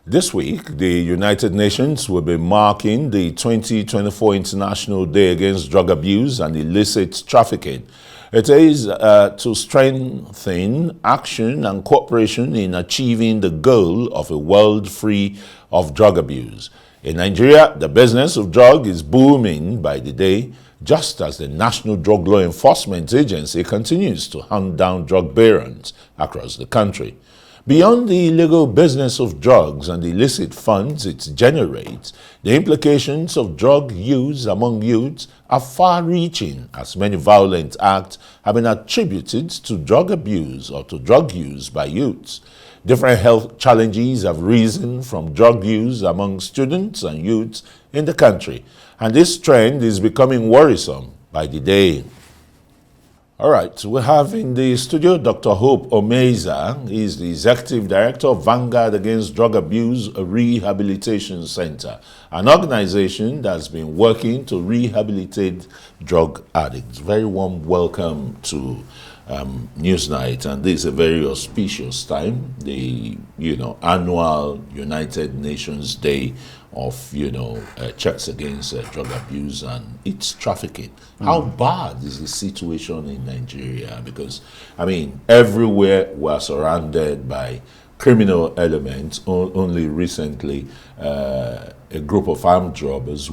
This week, the United Nations will be marking the 2024 International Day Against Drug Abuse and Illicit Trafficking. It is to strengthen action and cooperation in achieving the goal of a world free of drug abuse. In Nigeria, the business of drug is booming by the day, just as the National Drug Law Enforcement Agency continues to hunt down drug barons across the country. Beyond the illegal business of drugs and the illicit funds it generates, the implications of drug use among youths are far-reaching, as many violent acts have been attributed to drug abuse or to drug use by youths. Different health challenges have risen from drug use among students and youths in the country, and this trend is becoming worrisome by the day. All right, we have in the studio Dr. Hope Omeiza. He is the Executive Director of Vanguard Against Drug Abuse Rehabilitation Center, an organization that's been working to rehabilitate drug addicts. Very warm welcome to Newsnight, and this is a very auspicious time, the annual United Nations Day of checks against drug abuse and its trafficking. How bad is the situation in Nigeria? Because everywhere we're surrounded by criminal elements. Only recently a group of armed robbers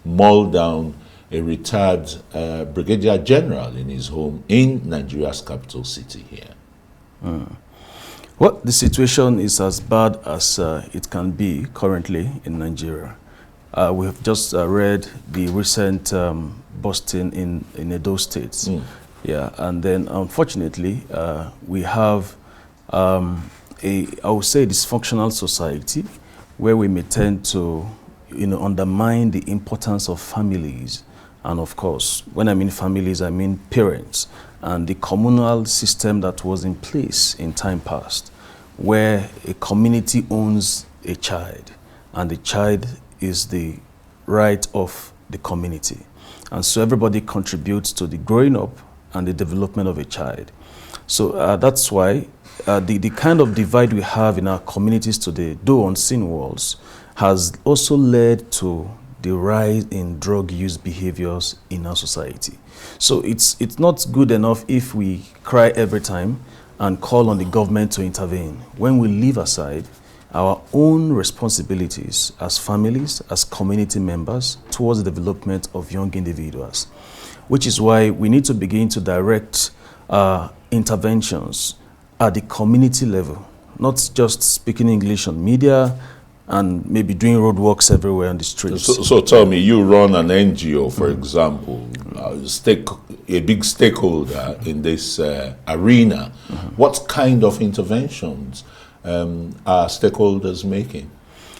mauled down a retired brigadier general in his home in Nigeria's capital city here. Well, the situation is as bad as it can be currently in Nigeria. We have just read the recent busting in Edo State. Yeah, and then unfortunately, we have I would say, dysfunctional society where we may tend to undermine the importance of families. And of course, when I mean families, I mean parents and the communal system that was in place in time past, where a community owns a child and the child is the right of the community. And so everybody contributes to the growing up and the development of a child. So that's why the kind of divide we have in our communities today, though unseen walls, has also led to the rise in drug use behaviors in our society. So it's not good enough if we cry every time and call on the government to intervene, when we leave aside our own responsibilities as families, as community members, towards the development of young individuals. Which is why we need to begin to direct interventions at the community level, not just speaking English on media and maybe doing roadworks everywhere on the streets. So tell me, you run an NGO, for example, a big stakeholder in this arena. What kind of interventions are stakeholders making?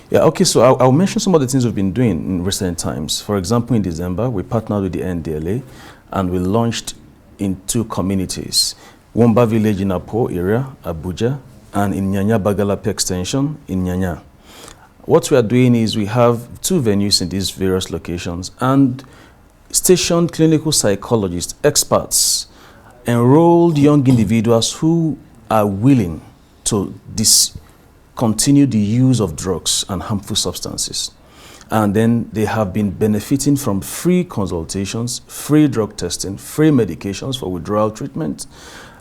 Yeah, okay, so I'll mention some of the things we've been doing in recent times. For example, in December, we partnered with the NDLA and we launched in 2 communities, Womba Village in Apo area, Abuja, and in Nyanya Bagalapi Extension in Nyanya. What we are doing is we have 2 venues in these various locations and stationed clinical psychologists, experts, enrolled young individuals who are willing to discontinue the use of drugs and harmful substances. And then they have been benefiting from free consultations, free drug testing, free medications for withdrawal treatment,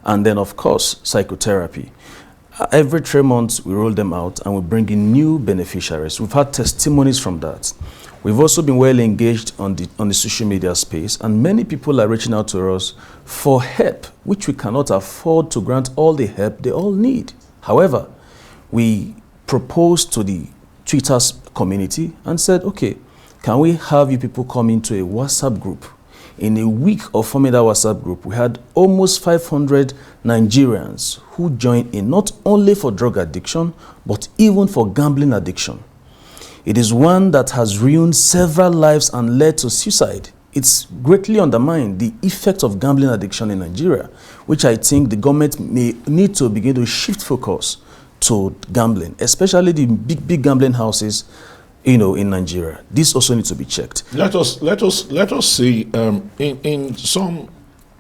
and then of course psychotherapy. Every 3 months, we roll them out and we bring in new beneficiaries. We've had testimonies from that. We've also been well engaged on the social media space, and many people are reaching out to us for help, which we cannot afford to grant all the help they all need. However, we proposed to the Twitter community and said, okay, can we have you people come into a WhatsApp group? In a week of forming that WhatsApp group, we had almost 500 Nigerians who joined in, not only for drug addiction, but even for gambling addiction. It is one that has ruined several lives and led to suicide. It's greatly undermined the effect of gambling addiction in Nigeria, which I think the government may need to begin to shift focus to gambling, especially the big gambling houses in Nigeria. This also needs to be checked. Let us see in some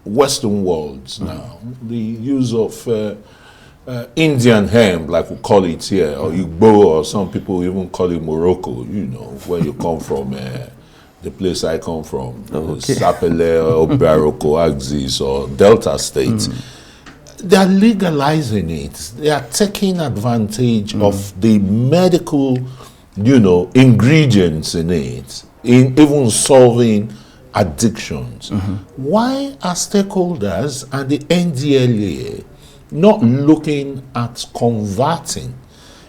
Western worlds now, the use of Indian hemp, like we call it here, or Igbo, or some people even call it Morocco, you know, where you come from, the place I come from, Sapele, or Baroko, Axis, or Delta State. They are legalizing it. They are taking advantage of the medical, you know, ingredients in it, in even solving addictions. Why are stakeholders and the NDLA not looking at converting,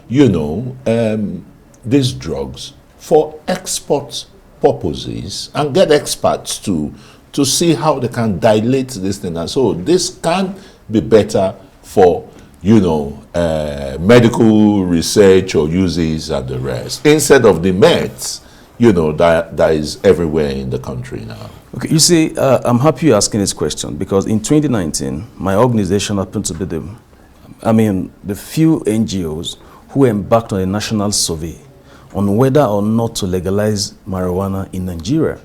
you know, these drugs for export purposes and get experts to see how they can dilate this thing? And so this can be better for, you know, medical research or uses and the rest, instead of the meds, you know, that is everywhere in the country now. Okay, you see, I'm happy you're asking this question, because in 2019, my organization happened to be the few NGOs who embarked on a national survey on whether or not to legalize marijuana in Nigeria.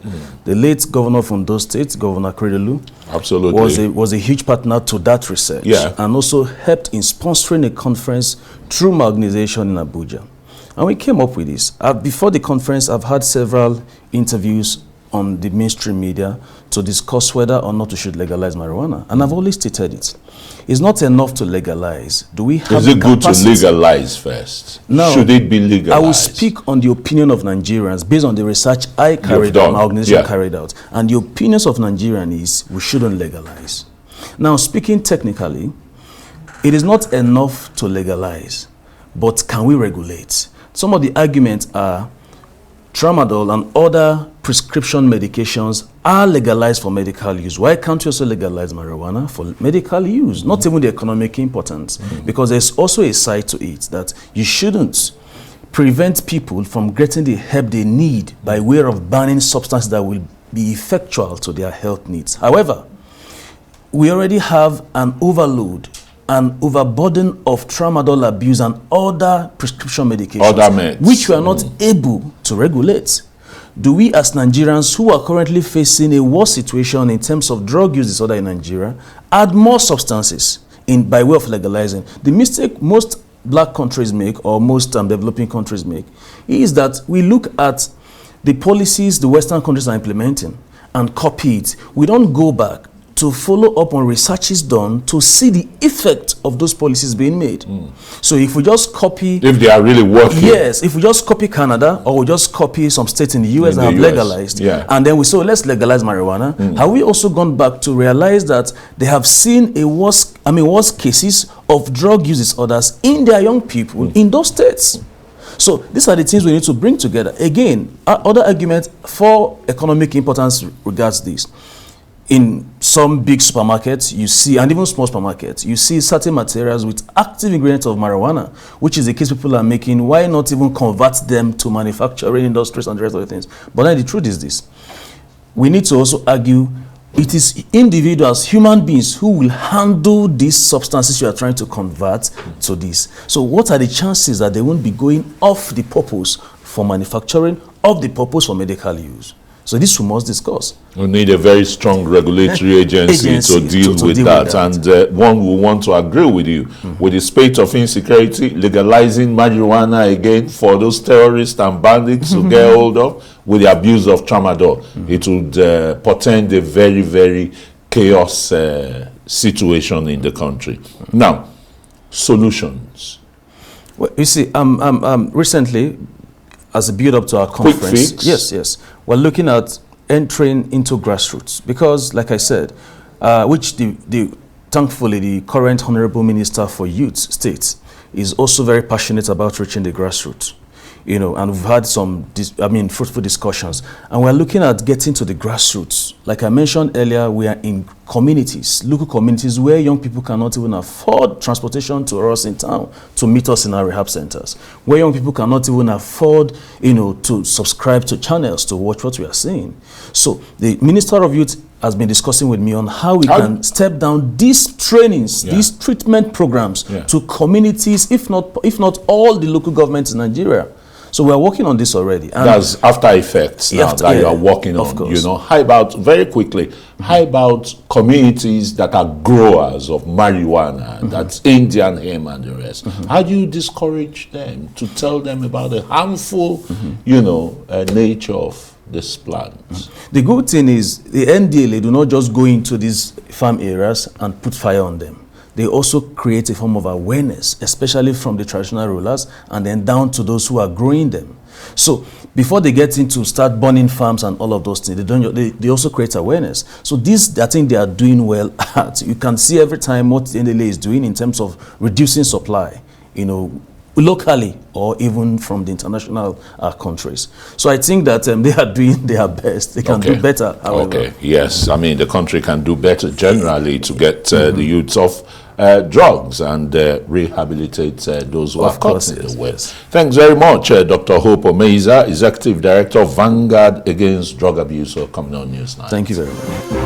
The late governor from those states, Governor Kredelu, absolutely was a huge partner to that research, and also helped in sponsoring a conference through my organization in Abuja. And we came up with this. Before the conference, I've had several interviews on the mainstream media to discuss whether or not we should legalize marijuana. And I've always stated it. It's not enough to legalize. Do we have Is it good to legalize first? No. Should it be legalized? I will speak on the opinion of Nigerians based on the research I carried out, my organization carried out. And the opinions of Nigerians is we shouldn't legalize. Now, speaking technically, it is not enough to legalize, but can we regulate? Some of the arguments are tramadol and other prescription medications are legalized for medical use. Why can't you also legalize marijuana for medical use? Not even the economic importance, because there's also a side to it that you shouldn't prevent people from getting the help they need by way of banning substances that will be effectual to their health needs. However, we already have an overload and overburden of tramadol abuse and other prescription medications, which we are not able to regulate. Do we as Nigerians who are currently facing a worse situation in terms of drug use disorder in Nigeria add more substances by way of legalizing? The mistake most black countries make, or most developing countries make, is that we look at the policies the Western countries are implementing and copy it. We don't go back to follow up on researches done to see the effect of those policies being made. So if we just copy... If they are really working. Yes, if we just copy Canada, or we just copy some states in the US that have legalized, and then we say, let's legalize marijuana, have we also gone back to realize that they have seen worse cases of drug use disorders in their young people in those states? So these are the things we need to bring together. Again, other arguments for economic importance regards this. In some big supermarkets, you see, and even small supermarkets, you see certain materials with active ingredients of marijuana, which is the case people are making. Why not even convert them to manufacturing industries and the rest of the things? But then the truth is this. We need to also argue it is individuals, human beings, who will handle these substances you are trying to convert to this. So what are the chances that they won't be going off the purpose for manufacturing, off the purpose for medical use? So this we must discuss. We need a very strong regulatory agency to deal with that. And one will want to agree with you. With the spate of insecurity, legalizing marijuana again for those terrorists and bandits to get hold of, with the abuse of tramadol, it would portend a very, very chaos situation in the country. Now, solutions. Well, you see, recently, as a build-up to our conference, quick fix. Yes, we're looking at entering into grassroots, because, like I said, which thankfully the current Honorable Minister for Youth States is also very passionate about reaching the grassroots. You know, and we've had some, fruitful discussions, and we're looking at getting to the grassroots. Like I mentioned earlier, we are in communities, local communities, where young people cannot even afford transportation to us in town to meet us in our rehab centers, where young people cannot even afford, to subscribe to channels to watch what we are saying. So the Minister of Youth has been discussing with me on how we can step down these trainings, these treatment programs to communities, if not all the local governments in Nigeria. So we are working on this already. And that's after effects now that you are working on. course. You know, how about, very quickly, how about communities that are growers of marijuana, that's Indian hemp and the rest? How do you discourage them to tell them about the harmful, you know, nature of this plant? The good thing is the NDLA do not just go into these farm areas and put fire on them. They also create a form of awareness, especially from the traditional rulers and then down to those who are growing them. So before they get into start burning farms and all of those things, they also create awareness. So this, I think they are doing well at. You can see every time what the NDLA is doing in terms of reducing supply, you know, locally or even from the international countries. So I think that they are doing their best. They can do better, however. Okay, yes. I mean, the country can do better generally to get the youths off drugs and rehabilitate those who are caught in the way. Thanks very much, Dr. Hope Omeiza, Executive Director of Vanguard Against Drug Abuse, for coming on News Night. Thank you very much.